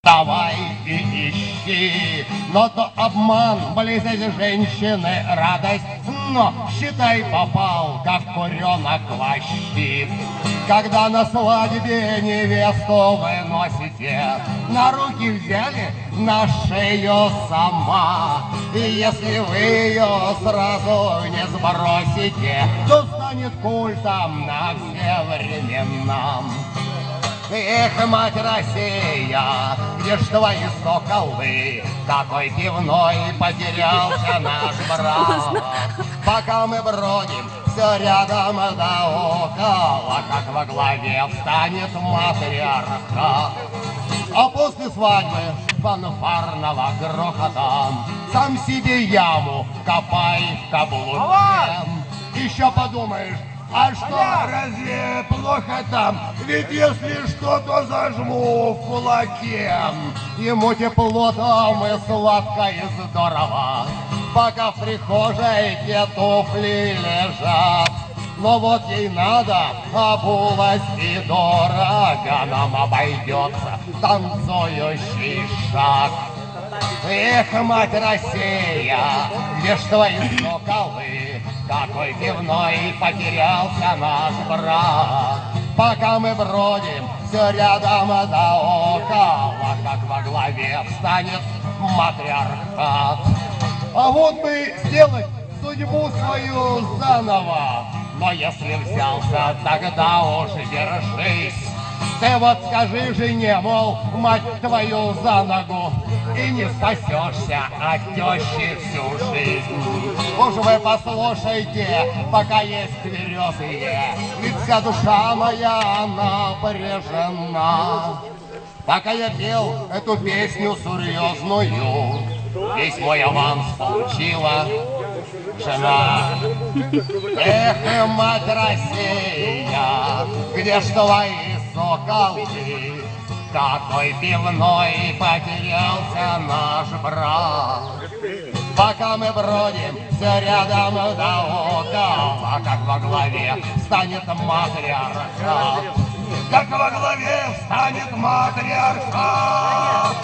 Давай и ищи, но то обман, близость женщины радость, но считай попал, как куренок во щит. Когда на свадьбе невесту выносите, на руки взяли, на шею сама. И если вы ее сразу не сбросите, то станет культом на все времена. Эх, мать Россия, где ж твои соколы? Какой пивной потерялся наш брат. Пока мы бродим все рядом да около, как во главе встанет матриархат. А после свадьбы фанфарного грохота сам себе яму копай в каблуке. Еще подумаешь, а что, разве плохо там? Ведь если что, то зажму в кулаке. Ему тепло там и сладко и здорово, пока в прихожей те туфли лежат. Но вот ей надо, обулась и дорого нам обойдется танцующий шаг. Эх, мать Россия, где ж твои соколы? Какой пивной потерялся наш брат. Пока мы бродим все рядом да около, как во главе встанет матриархат. А вот бы сделать судьбу свою заново, но если взялся, тогда уж держись. Ты вот скажи жене, мол, мать твою за ногу, и не спасешься от тещи всю жизнь. Уж вы послушайте, пока есть тверезые, ведь вся душа моя напряжена. Пока я пел эту песню серьезную, весь мой аванс получила жена. Эх, мать Россия, где ж твои соколы? Какой пивной потерялся наш брат. Пока мы бродим все рядом да около, как во главе станет матриархат. Как во главе станет матриархат.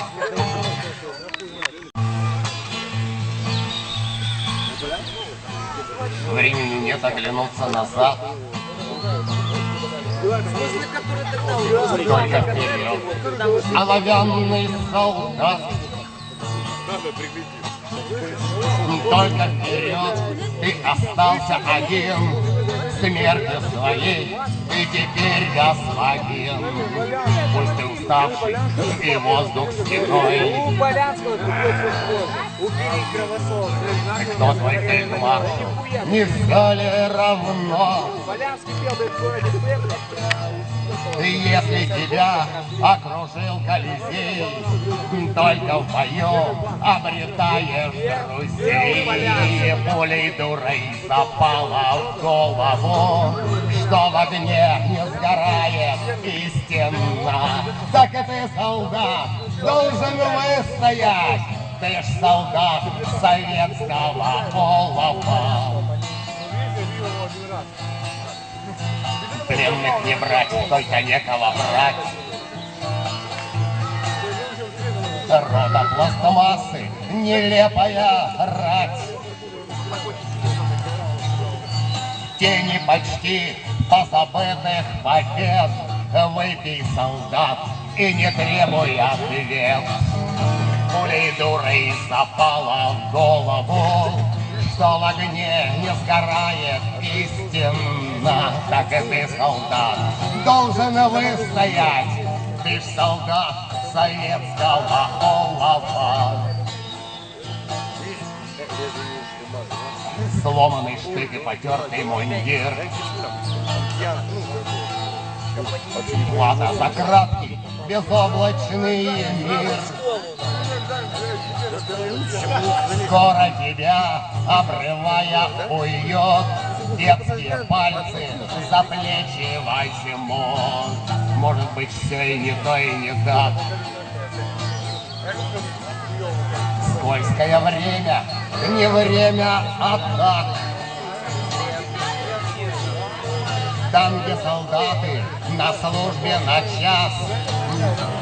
Времени нет оглянуться назад. Только вперед. Оловянный солдат. Только вперед. Ты остался один. Смертью своей ты теперь господин. Пусть ты уставший и воздух стеной. Кто твой фельдмаршал? Не все ли равно? Если тебя окружил Колизей, только в бою обретаешь друзей. Пулей дурой запала в голову, что в огне не сгорает истина. Так и ты, солдат, должен выстоять. Ты ж солдат советского полова. Пленных не брать, только некого брать. Рота пластмассы, нелепая рать. Тени почти позабытых побед. Выпей, солдат, и не требуй ответ. Пулей дурой запала в голову, что в огне не сгорает истина. Так и ты, солдат, должен выстоять. Ты ж солдат советского олова. Сломанный штык и потертый мундир. Плата за краткий безоблачный мир. Скоро тебя, обрывая, уйдет. Детские пальцы за плечи возьмут. Может быть, все и не то, и не так. Скользкое время, не время атак. Там, где солдаты на службе на час,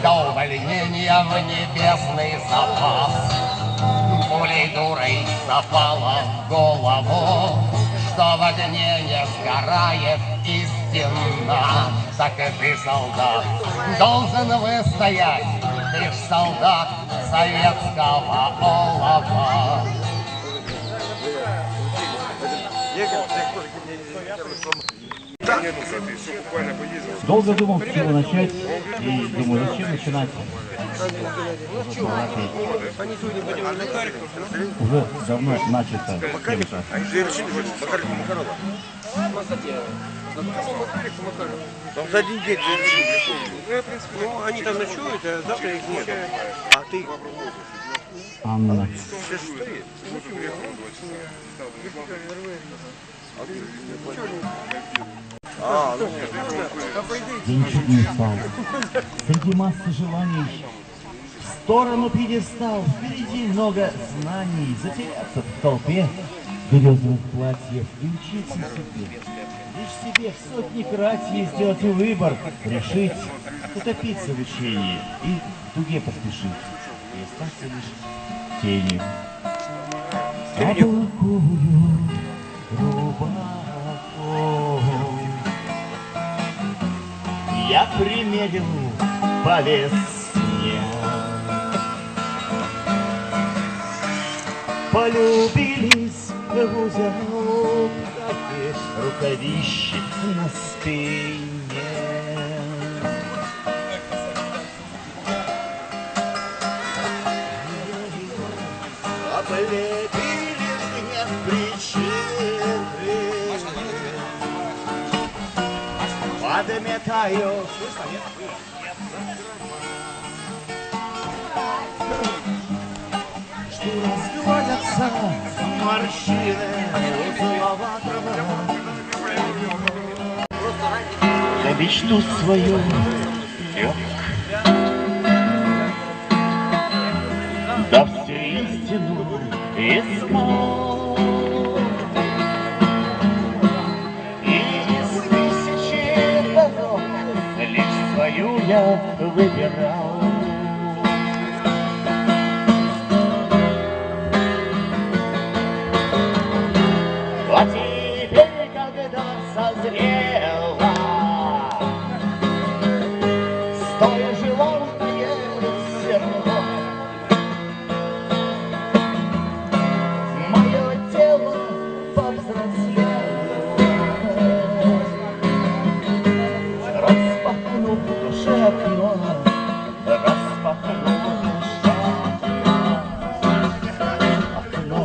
до увольнения в небесный запас. Пулей дурой запала в голову, что в огне не сгорает истина. Так и ты, солдат, должен выстоять, ты ж солдат советского олова. Долго думал, с чего начать, и думаю, зачем начинать? Уже давно начато кем-то. Там за один день. Ну, они там ночуют, а завтра их нет. А ты? Анна. День чуть не спал. Среди массы желаний в сторону пьедестал. Впереди много знаний. Затеряться в толпе березовых платьев и учиться себе. Лишь себе в сотни кратьев сделать выбор, решить, утопиться в учении и в дуге поспешить. И остаться лишь тенью. Облакую рубаху я примерил по весне. Полюбились в узелок рукавищи на спине. Облепили меня причины, подметаю что разгладятся морщины узловатого. За мечту свою лег, да всю истину искал. И из тысячи дорог лишь свою я выбирал. А теперь, когда созрела, столь желанное зерно, мое тело повзрослело, распахнув в душе окно, распахнув в душе окно.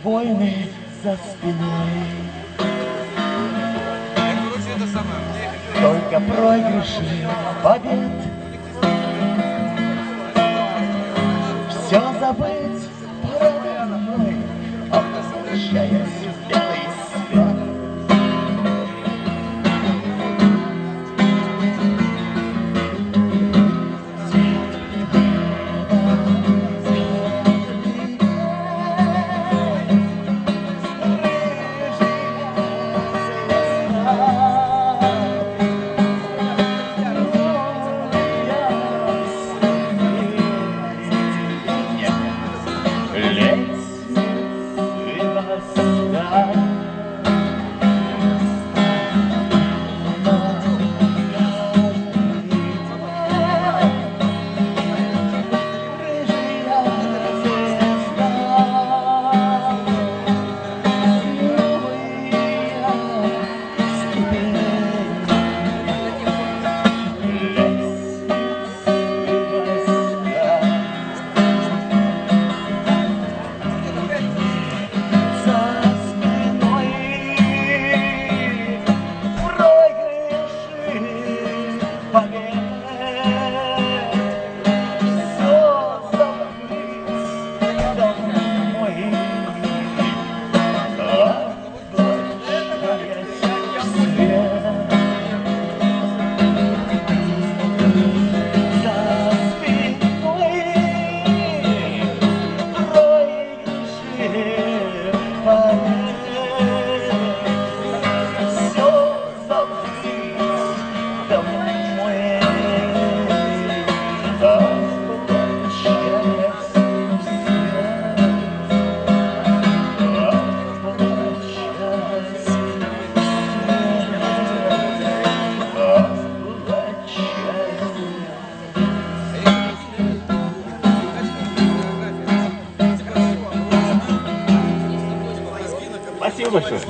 Войны за спиной, только проигрыши побед. Все забыть пора мной, возвращаясь в белый свет. Let's домой. Возвращаясь в свет, возвращаясь в свет, Спасибо большое.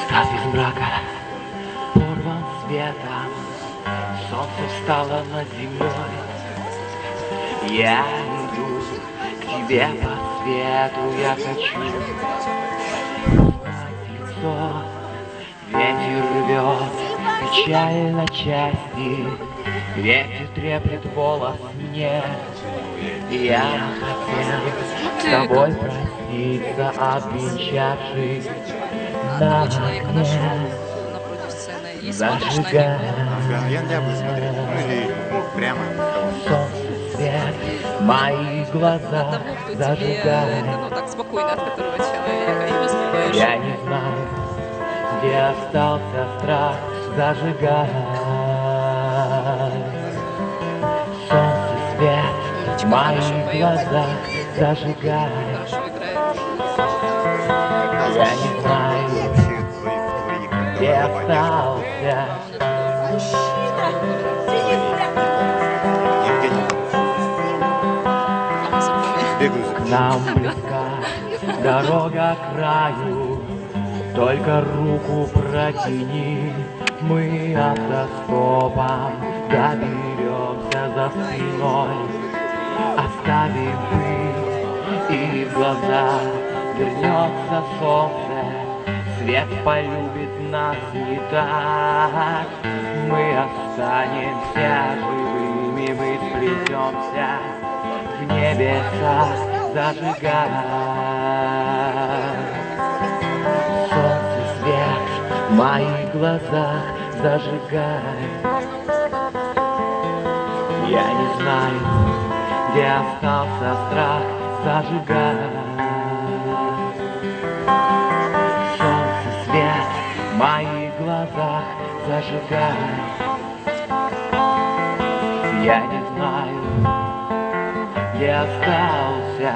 Став из брака, порван светом, солнце встало над землей. Я иду к тебе по свету, я хочу узнать лицо. Ветер рвет печаль на части, ветер треплет волос мне. Я хотел с тобой проститься, обвенчавшись на окне. Зажигай солнце свет, мои глаза зажигай. Я не знаю, где остался страх, зажигай. Солнце свет, мои глаза зажигай. Я не знаю, где остался. К нам близка дорога к краю, только руку протяни, мы автостопом доберемся за спиной. Оставим пыль и в глаза вернется солнце, свет полюбит нас не так. Мы останемся живыми, мы сплетемся в небеса, зажигай. Солнце свет в моих глазах зажигай. Я не знаю, где остался страх, зажигай. Солнце свет в моих глазах зажигай. Я не знаю, где остался.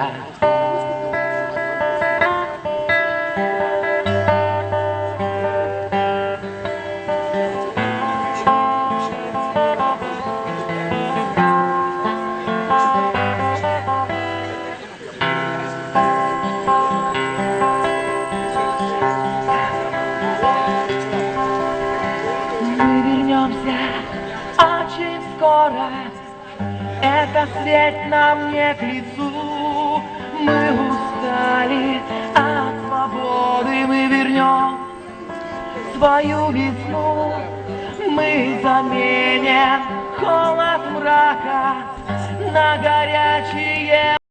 Очень скоро эта свет нам не к лицу. Мы устали от свободы, мы вернем свою весну. Мы заменим холод мрака на горячие